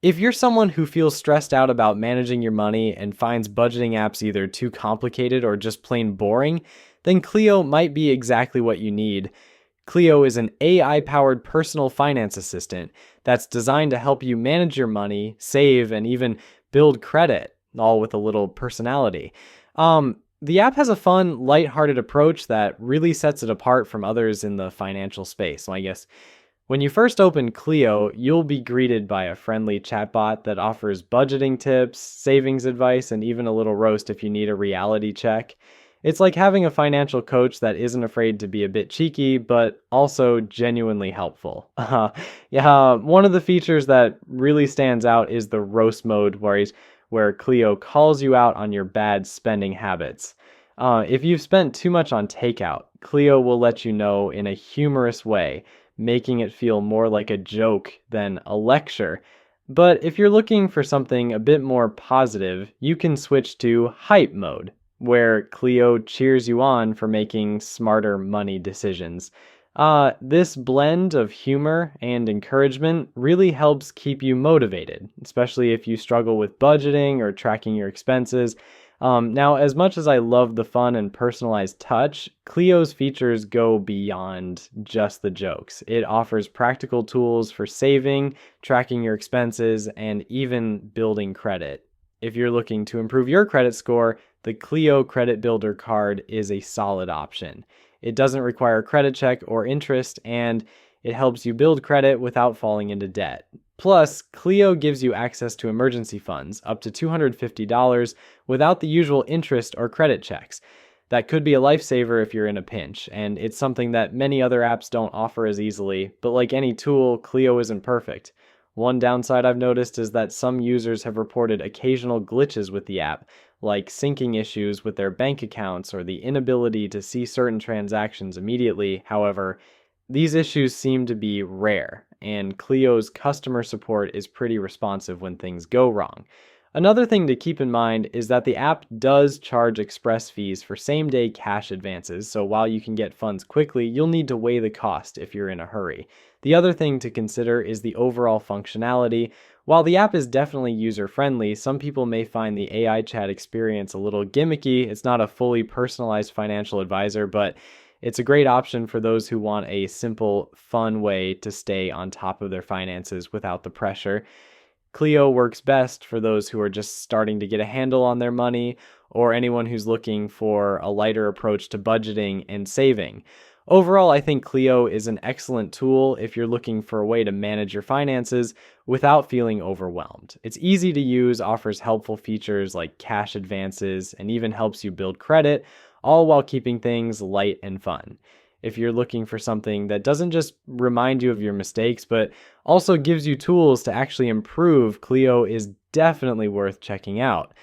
If you're someone who feels stressed out about managing your money and finds budgeting apps either too complicated or just plain boring, then Cleo might be exactly what you need. Cleo is an AI powered personal finance assistant that's designed to help you manage your money, save, and even build credit, all with a little personality. The app has a fun, lighthearted approach that really sets it apart from others in the financial space. So I guess when you first open Cleo, you'll be greeted by a friendly chatbot that offers budgeting tips, savings advice, and even a little roast if you need a reality check. It's like having a financial coach that isn't afraid to be a bit cheeky, but also genuinely helpful. Yeah, one of the features that really stands out is the roast mode, where Cleo calls you out on your bad spending habits. If you've spent too much on takeout, Cleo will let you know in a humorous way, making it feel more like a joke than a lecture. But if you're looking for something a bit more positive, you can switch to hype mode, where Cleo cheers you on for making smarter money decisions. This blend of humor and encouragement really helps keep you motivated, especially if you struggle with budgeting or tracking your expenses. Now, as much as I love the fun and personalized touch, Clio's features go beyond just the jokes. It offers practical tools for saving, tracking your expenses, and even building credit. If you're looking to improve your credit score, the Clio Credit Builder card is a solid option. It doesn't require credit check or interest, and it helps you build credit without falling into debt. Plus, Cleo gives you access to emergency funds, up to $250, without the usual interest or credit checks. That could be a lifesaver if you're in a pinch, and it's something that many other apps don't offer as easily, but like any tool, Cleo isn't perfect. One downside I've noticed is that some users have reported occasional glitches with the app, like syncing issues with their bank accounts or the inability to see certain transactions immediately. However, these issues seem to be rare, and Clio's customer support is pretty responsive when things go wrong. Another thing to keep in mind is that the app does charge express fees for same-day cash advances, so while you can get funds quickly, you'll need to weigh the cost if you're in a hurry. The other thing to consider is the overall functionality. While the app is definitely user-friendly, some people may find the AI chat experience a little gimmicky. It's not a fully personalized financial advisor, but it's a great option for those who want a simple, fun way to stay on top of their finances without the pressure. Cleo works best for those who are just starting to get a handle on their money or anyone who's looking for a lighter approach to budgeting and saving. Overall, I think Cleo is an excellent tool if you're looking for a way to manage your finances without feeling overwhelmed. It's easy to use, offers helpful features like cash advances, and even helps you build credit, all while keeping things light and fun. If you're looking for something that doesn't just remind you of your mistakes, but also gives you tools to actually improve, Cleo is definitely worth checking out.